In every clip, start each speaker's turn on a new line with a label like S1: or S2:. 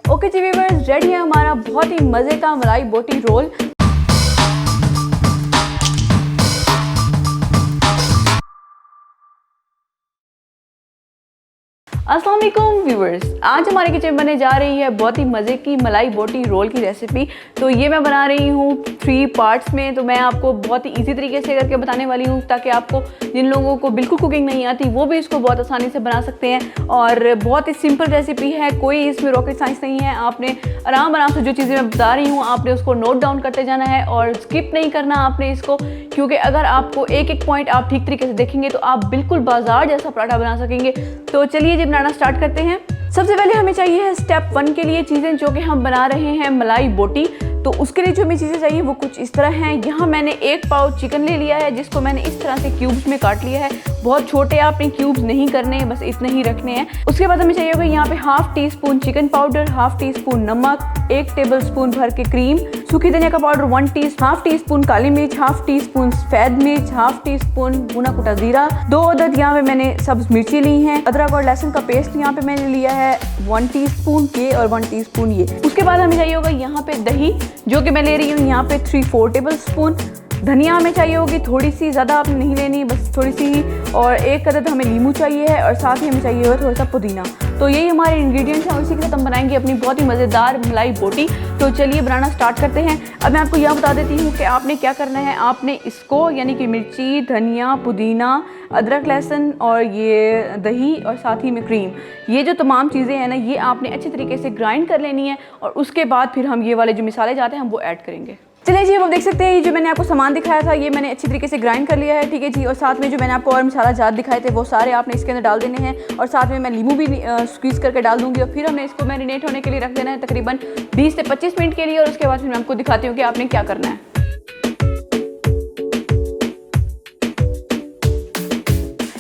S1: Okay जी viewers, ready है हमारा बहुत ही मज़े का मलाई बोटी रोल। अस्सलाम वालेकुम व्यूअर्स, आज हमारे किचन में बनने जा रही है बहुत ही मज़े की मलाई बोटी रोल की रेसिपी। तो ये मैं बना रही हूँ 3 पार्ट्स में। तो मैं आपको बहुत ही इजी तरीके से करके बताने वाली हूँ ताकि आपको जिन लोगों को बिल्कुल कुकिंग नहीं आती वो भी इसको बहुत आसानी से बना सकते हैं। और बहुत ही सिंपल रेसिपी है, कोई इसमें रॉकेट साइंस नहीं है। आपने आराम से जो चीज़ें मैं बता रही हूँ आपने उसको नोट डाउन करते जाना है और स्किप नहीं करना आपने इसको, क्योंकि अगर आपको एक एक पॉइंट आप ठीक तरीके से देखेंगे तो आप बिल्कुल बाजार जैसा पराठा बना सकेंगे। तो चलिए जब बनाना स्टार्ट करते हैं। सबसे पहले हमें चाहिए है स्टेप 1 के लिए चीज़ें, जो कि हम बना रहे हैं मलाई बोटी। तो उसके लिए जो हमें चीज़ें चाहिए वो कुछ इस तरह हैं। यहाँ मैंने 1 पाव चिकन ले लिया है जिसको मैंने इस तरह से क्यूब्स में काट लिया है। बहुत छोटे आपने क्यूब्स नहीं करने, बस इतने ही रखने हैं। उसके बाद हमें चाहिए होगा यहाँ पे half tea spoon chicken powder, half tea spoon नमक, 1 टेबल स्पून भर के क्रीम, सूखी धनिया का पाउडर 1 हाफ टी स्पून काली मिर्च, हाफ टी स्पून सफेद मिर्च, हाफ टी स्पून भुना कुटा जीरा, 2 अदद यहाँ पे मैंने सब्ज मिर्ची ली हैं। अदरक और लहसुन का पेस्ट यहाँ पे मैंने लिया है 1 टीस्पून ये और 1 टीस्पून ये। उसके बाद हमें चाहिए होगा यहाँ पे दही, जो कि मैं ले रही हूँ यहाँ पे 3-4 टेबल स्पून। धनिया हमें चाहिए होगी थोड़ी सी, ज़्यादा आपने नहीं लेनी, बस थोड़ी सी ही। और 1 अदद हमें नींबू चाहिए है और साथ ही हमें चाहिए होगा थोड़ा सा पुदीना। तो यही हमारे इंग्रेडिएंट्स हैं, उसी के साथ हम बनाएंगे अपनी बहुत ही मज़ेदार मलाई बोटी। तो चलिए बनाना स्टार्ट करते हैं। अब मैं आपको यह बता देती हूँ कि आपने क्या करना है। आपने इसको यानी कि मिर्ची, धनिया, पुदीना, अदरक, लहसुन और ये दही और साथ ही में क्रीम, ये जो तमाम चीज़ें हैं ना, ये आपने अच्छे तरीके से ग्राइंड कर लेनी है। और उसके बाद फिर हम ये वाले जो मसाले जाते हैं हम वो ऐड करेंगे। चलिए जी, वो देख सकते हैं ये जो मैंने आपको सामान दिखाया था ये मैंने अच्छी तरीके से ग्राइंड कर लिया है, ठीक है जी। और साथ में जो मैंने आपको और मसाला जात दिखाए थे वो सारे आपने इसके अंदर डाल देने हैं। और साथ में मैं नींबू भी स्क्वीज़ करके डाल दूंगी। और फिर हमने इसको मैरिनेट होने के लिए रख देना है तकरीबन 20 से 25 मिनट के लिए। और उसके बाद फिर मैं आपको दिखाती हूँ कि आपने क्या करना है।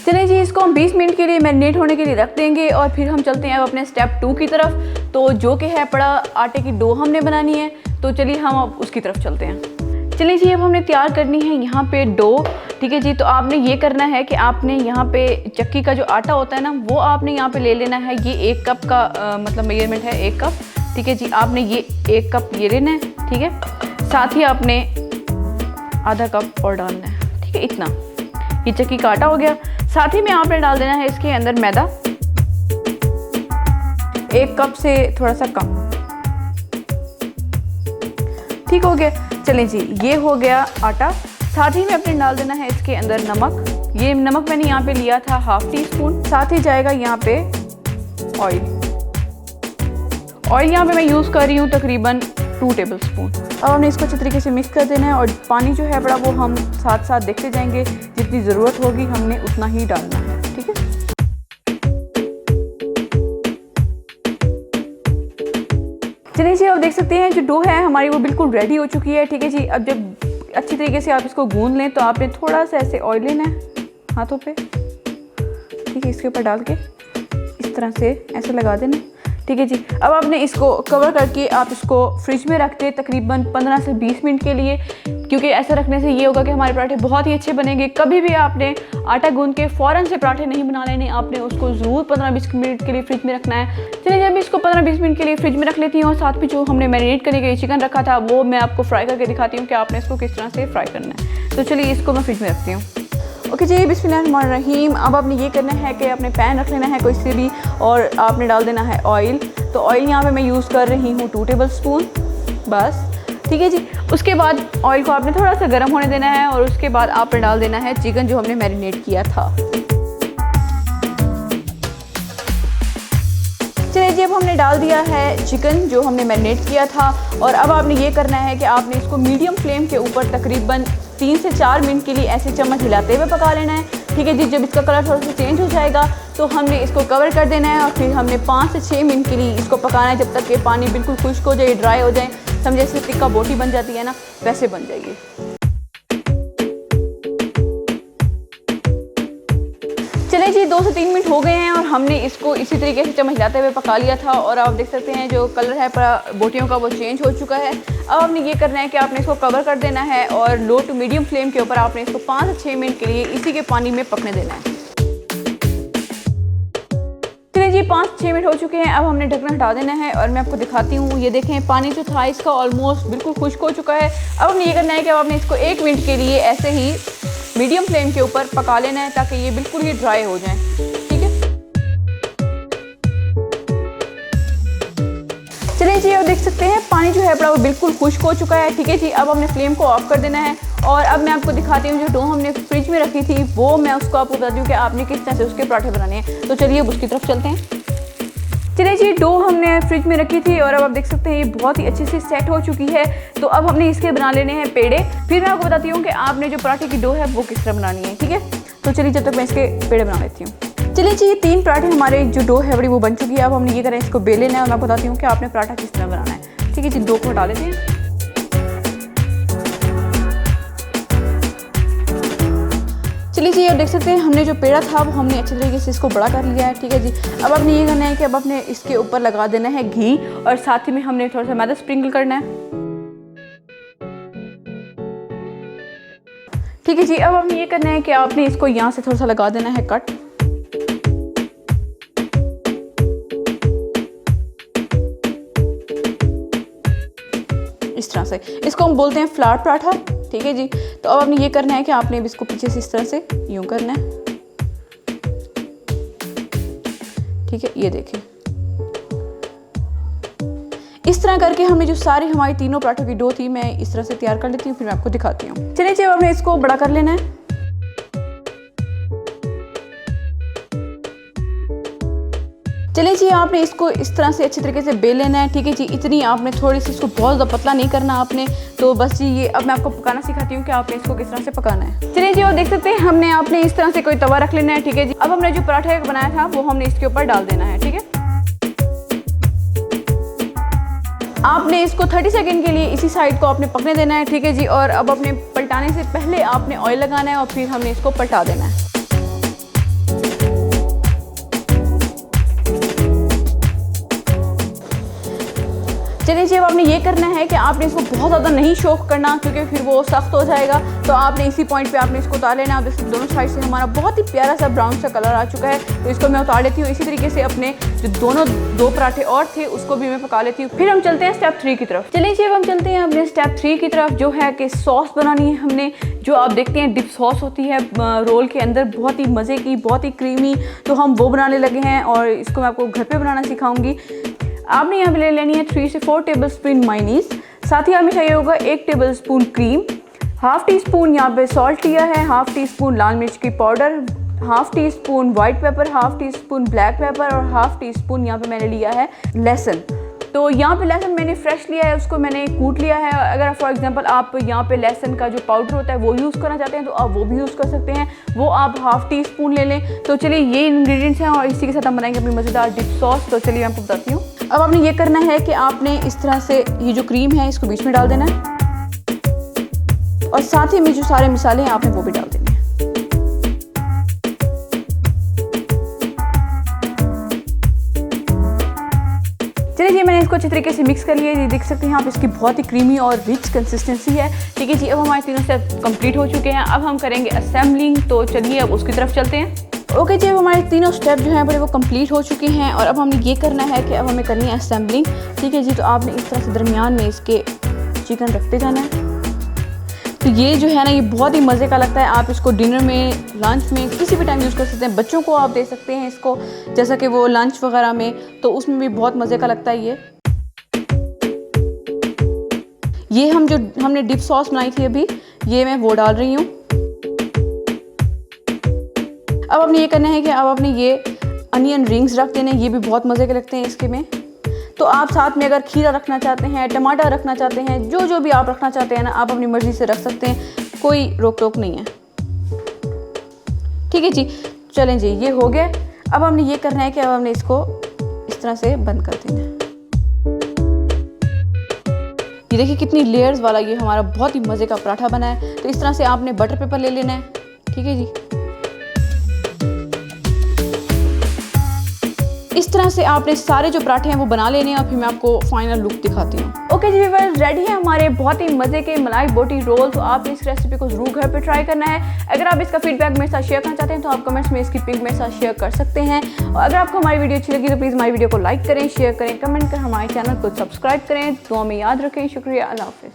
S1: चलिए जी, इसको हम 20 मिनट के लिए मैरिनेट होने के लिए रख देंगे। और फिर हम चलते हैं अब अपने स्टेप 2 की तरफ, तो जो कि है बड़ा आटे की डो हमने बनानी है। तो चलिए हम अब उसकी तरफ चलते हैं। चलिए जी, अब हमने तैयार करनी है यहाँ पे डो, ठीक है जी। तो आपने ये करना है कि आपने यहाँ पे चक्की का जो आटा होता है ना वो आपने यहाँ पे ले लेना है। ये 1 कप का मतलब मेजरमेंट है, 1 कप, ठीक है जी। आपने ये 1 कप ये लेना है, ठीक है। साथ ही आपने आधा कप और डालना है, ठीक है। इतना ये चक्की का आटा हो गया। साथ ही में आपने डाल देना है इसके अंदर मैदा, 1 कप से थोड़ा सा कम, ठीक हो गया। चलें जी, ये हो गया आटा। साथ ही में अपने डाल देना है इसके अंदर नमक। ये नमक मैंने यहाँ पे लिया था हाफ टी स्पून। साथ ही जाएगा यहाँ पे ऑयल। ऑयल यहाँ पे मैं यूज़ कर रही हूँ तकरीबन 2 टेबल स्पून। अब हमने इसको अच्छे तरीके से मिक्स कर देना है। और पानी जो है बड़ा वो हम साथ साथ देखते जाएंगे, जितनी ज़रूरत होगी हमने उतना ही डालना है, ठीक है। चलिए जी, अब देख सकते हैं जो डो है हमारी वो बिल्कुल रेडी हो चुकी है, ठीक है जी। अब जब अच्छी तरीके से आप इसको गूंद लें तो आपने थोड़ा सा ऐसे ऑयल लेना है हाथों पे, ठीक है। इसके ऊपर डाल के इस तरह से ऐसे लगा देना, ठीक है जी। अब आपने इसको कवर करके आप इसको फ्रिज में रख दें तकरीबन 15 से 20 मिनट के लिए, क्योंकि ऐसा रखने से ये होगा कि हमारे पराठे बहुत ही अच्छे बनेंगे। कभी भी आपने आटा गूंद के फ़ौरन से पराठे नहीं बना लेने, आपने उसको ज़रूर 15-20 मिनट के लिए फ्रिज में रखना है। चलिए जब मैं इसको 15-20 मिनट के लिए फ्रिज में रख लेती हूँ। और साथ में जो हमने मैरिनेट करने के लिए चिकन रखा था वो मैं आपको फ्राई करके दिखाती हूँ कि आपने इसको किस तरह से फ्राई करना है। तो चलिए इसको मैं फ्रिज में रखती हूँ। ओके जी, बिस्मिल्लाहिर्रहमानिर्रहीम। अब आपने ये करना है कि आपने पैन रख लेना है कोई से भी और आपने डाल देना है ऑयल। तो ऑयल यहाँ पे मैं यूज़ कर रही हूँ 2 टेबल स्पून बस, ठीक है जी। उसके बाद ऑयल को आपने थोड़ा सा गर्म होने देना है और उसके बाद आपने डाल देना है चिकन जो हमने मैरिनेट किया था। चलिए जी, अब हमने डाल दिया है चिकन जो हमने मैरिनेट किया था। और अब आपने ये करना है कि आपने इसको मीडियम फ्लेम के ऊपर तकरीबन 3 से 4 मिनट के लिए ऐसे चम्मच हिलाते हुए पका लेना है, ठीक है जी। जब इसका कलर थोड़ा सा चेंज हो जाएगा तो हमने इसको कवर कर देना है। और फिर हमने 5 से 6 मिनट के लिए इसको पकाना है, जब तक कि पानी बिल्कुल खुश्क हो जाए, ड्राई हो जाए। समझे जैसे टिक्का बोटी बन जाती है ना, वैसे बन जाएगी। चलें जी, 2 से 3 मिनट हो गए हैं और हमने इसको इसी तरीके से चम्मच हिलाते हुए पका लिया था। और आप देख सकते हैं जो कलर है बोटियों का वो चेंज हो चुका है। अब आपने ये करना है कि आपने इसको कवर कर देना है और लो टू मीडियम फ्लेम के ऊपर आपने इसको 5 से 6 मिनट के लिए इसी के पानी में पकने देना है। जी 5-6 मिनट हो चुके हैं। अब हमने ढक्कन हटा देना है और मैं आपको दिखाती हूँ। ये देखें पानी जो था इसका ऑलमोस्ट बिल्कुल खुश्क हो चुका है। अब हमने ये करना है कि अब आपने इसको 1 मिनट के लिए ऐसे ही मीडियम फ्लेम के ऊपर पका लेना है ताकि ये बिल्कुल ही ड्राई हो जाए। ठीक है, चलिए जी, अब देख सकते हैं पानी जो है अपना वो बिल्कुल खुश्क हो चुका है। ठीक है जी, अब हमने फ्लेम को ऑफ कर देना है और अब मैं आपको दिखाती हूँ जो डो हमने फ्रिज में रखी थी वो मैं उसको आपको बताती हूँ कि आपने किस तरह से उसके पराठे बनाने हैं। तो चलिए अब उसकी तरफ चलते हैं। चलिए जी, डो हमने फ्रिज में रखी थी और अब आप देख सकते हैं ये बहुत ही अच्छे से सेट हो चुकी है। तो अब हमने इसके बना लेने हैं पेड़े। फिर मैं आपको बताती हूँ कि आपने जो पराठे की डो है वो किस तरह बनानी है। ठीक है, तो चलिए जब तक मैं इसके पेड़े बना लेती हूँ। चलिए जी, ये 3 पराठे हमारे जो डो है बड़ी वो बन चुकी है। अब हमने ये करें इसको बेल लेना है और मैं बताती हूँ कि आपने पराठा किस तरह बनाना है। ठीक है जी, डो को हटा लेते हैं। चलिए जी, अब देख सकते हैं हमने जो पेड़ा था वो हमने अच्छे तरीके से इसको बड़ा कर लिया है। ठीक है जी, अब आपने ये करना है कि अब आपने इसके ऊपर लगा देना है घी और साथ ही में हमने थोड़ा सा मैदा स्प्रिंकल करना है। ठीक है जी, अब हमें ये करना है कि आपने इसको यहाँ से थोड़ा सा लगा देना है कट। इस तरह से इसको हम बोलते हैं फ्लैट पराठा। ठीक है जी, तो अब आपने ये करना है कि आपने इसको पीछे से इस तरह से यूं करना है। ठीक है, ये देखें इस तरह करके हमने जो सारी हमारी तीनों पराठों की डो थी मैं इस तरह से तैयार कर लेती हूँ, फिर मैं आपको दिखाती हूँ। चलिए जी, अब हमने इसको बड़ा कर लेना है। चलिए जी, आपने इसको इस तरह से अच्छी तरीके से बेल लेना है। ठीक है जी, इतनी आपने थोड़ी सी इसको बहुत ज़्यादा पतला नहीं करना आपने। तो बस जी, ये अब मैं आपको पकाना सिखाती हूँ कि आपने इसको किस तरह से पकाना है। चलिए जी, और देख सकते हैं हमने आपने इस तरह से कोई तवा रख लेना है। ठीक है जी, अब हमने जो पराठा बनाया था वो हमने इसके ऊपर डाल देना है। ठीक है, आपने इसको 30 सेकंड के लिए इसी साइड को आपने पकने देना है। ठीक है जी, और अब अपने पलटाने से पहले आपने ऑयल लगाना है और फिर हमने इसको पलटा देना है। चलिए जी, अब आपने ये करना है कि आपने इसको बहुत ज़्यादा नहीं शोक करना क्योंकि फिर वो सख्त हो जाएगा। तो आपने इसी पॉइंट पे आपने इसको उतार लेना। अब इसको दोनों साइड से हमारा बहुत ही प्यारा सा ब्राउन सा कलर आ चुका है। तो इसको मैं उतार लेती हूँ। इसी तरीके से अपने जो दो पराठे और थे उसको भी मैं पका लेती हूँ। फिर हम चलते हैं स्टेप 3 की तरफ। चलिए जी, अब हम चलते हैं अपने स्टेप 3 की तरफ जो है कि सॉस बनानी है हमने। जो आप देखते हैं डिप सॉस होती है रोल के अंदर, बहुत ही मज़े की, बहुत ही क्रीमी। तो हम वो बनाने लगे हैं और इसको मैं आपको घर पर बनाना सिखाऊंगी। आपने यहाँ पे ले लेनी है 3 से 4 टेबलस्पून मायोनीज। साथ ही हमें चाहिए होगा 1 tablespoon cream, half tea spoon यहाँ पे सॉल्ट लिया है, हाफ टी स्पून लाल मिर्च की powder, half tea spoon white paper, half tea spoon black pepper और हाफ टी स्पून यहाँ पे मैंने लिया है लहसुन। तो यहाँ पे लहसुन मैंने फ्रेश लिया है, उसको मैंने कूट लिया है। अगर फॉर एग्जांपल आप यहाँ पे लहसुन का जो पाउडर होता है वो यूज़ करना चाहते हैं तो आप वो भी यूज़ कर सकते हैं, वो आप हाफ टी स्पून ले लें। तो चलिए ये इंग्रेडिएंट्स हैं और इसी के साथ हम बनाएंगे अपनी मज़ेदार डिप सॉस। तो चलिए मैं आपको बताती हूँ। अब आपने ये करना है कि आपने इस तरह से ये जो क्रीम है इसको बीच में डाल देना है और साथ ही में जो सारे मसाले हैं आपने वो भी डाल देने हैं। चलिए जी, मैंने इसको अच्छी तरीके से मिक्स कर लिया। ये देख सकते हैं आप, इसकी बहुत ही क्रीमी और रिच कंसिस्टेंसी है। ठीक है जी, अब हमारे तीनों स्टेप कंप्लीट हो चुके हैं। अब हम करेंगे असेंबलिंग। तो चलिए अब उसकी तरफ चलते हैं। ओके जी, अब हमारे तीनों स्टेप जो हैं बड़े वो कंप्लीट हो चुके हैं और अब हमने ये करना है कि अब हमें करनी है असेंबलिंग। ठीक है जी, तो आपने इस तरह से दरमियान में इसके चिकन रखते जाना है। तो ये जो है ना, ये बहुत ही मज़े का लगता है। आप इसको डिनर में, लंच में, किसी भी टाइम यूज़ कर सकते हैं। बच्चों को आप दे सकते हैं इसको, जैसा कि वो लंच वगैरह में, तो उसमें भी बहुत मज़े का लगता है ये हम जो हमने डिप सॉस बनाई थी अभी, ये मैं वो डाल रही हूँ। अब आपने ये करना है कि अब आपने ये अनियन रिंग्स रख देने, ये भी बहुत मज़े के लगते हैं इसके में। तो आप साथ में अगर खीरा रखना चाहते हैं, टमाटर रखना चाहते हैं, जो भी आप रखना चाहते हैं ना, आप अपनी मर्ज़ी से रख सकते हैं, कोई रोक टोक नहीं है। ठीक है जी, चलें जी, ये हो गया। अब हमने ये करना है कि अब हमने इसको इस तरह से बंद कर देना है। ये देखिए कितनी लेयर्स वाला ये हमारा बहुत ही मज़े का पराठा बना है। तो इस तरह से आपने बटर पेपर ले लेना है। ठीक है जी, इस तरह से आपने सारे जो पराठे हैं वो बना लेने हैं और फिर मैं आपको फाइनल लुक दिखाती हूँ। ओके जी व्यूअर्स, रेडी है हमारे बहुत ही मज़े के मलाई बोटी रोल। तो आपने इस रेसिपी को ज़रूर घर पे ट्राई करना है। अगर आप इसका फीडबैक मेरे साथ शेयर करना चाहते हैं तो आप कमेंट्स में इसकी पिक मेरे साथ शेयर कर सकते हैं। और अगर आपको हमारी वीडियो अच्छी लगी तो प्लीज़ हमारी वीडियो को लाइक करें, शेयर करें, कमेंट करें, हमारे चैनल को सब्सक्राइब करें। दुआ में याद रखें। शुक्रिया, अल्लाह हाफ़िज़।